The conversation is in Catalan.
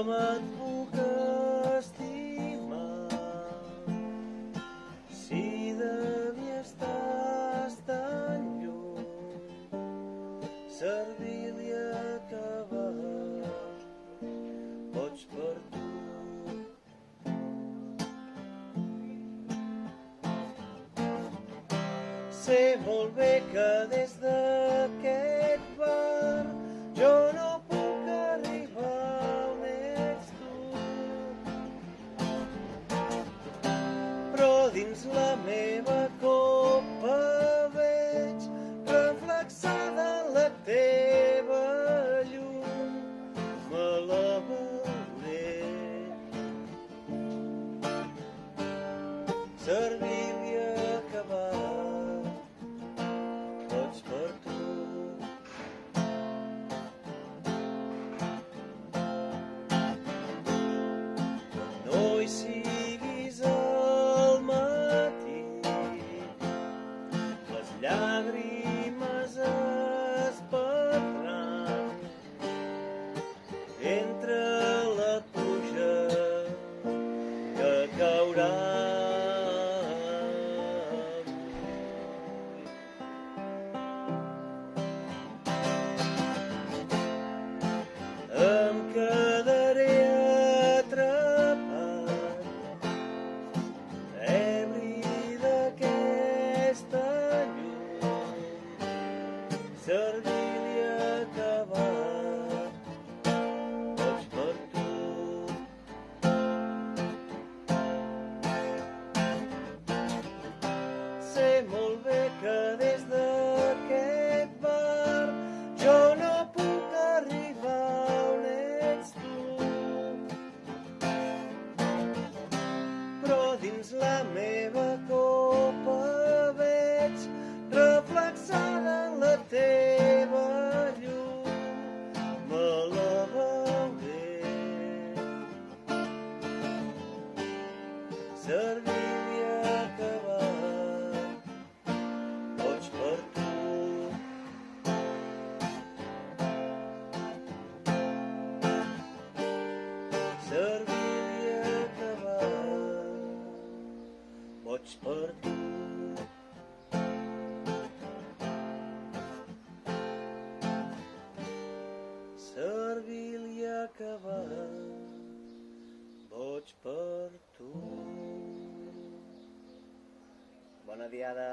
com et puc estimar si de mi estàs tan lluny? Servir-li a acabar, boig per tu. Sé molt bé que des d'aquest bar jo no puc arribar on ets tu, però dins la meva copa veig reflexada la teva llum. Me la beuré, servir-li a acabar, boig per tu. No hi siguis al matí, les llàgrimes es perdran entre la pluja que caurà. Em quedaré atrapat, ebri d'aquesta llum, servir-li a acabar, boig per tu. Sé molt bé que des d'aquest bar jo no puc arribar on ets tu, però dins la meva copa veig reflexada la teva llum. Me la beuré, servir-li a acabar, boig per tu. Servir-li a acabar, boig per tu. Servir-li a acabar, boig per tu. Bona diada.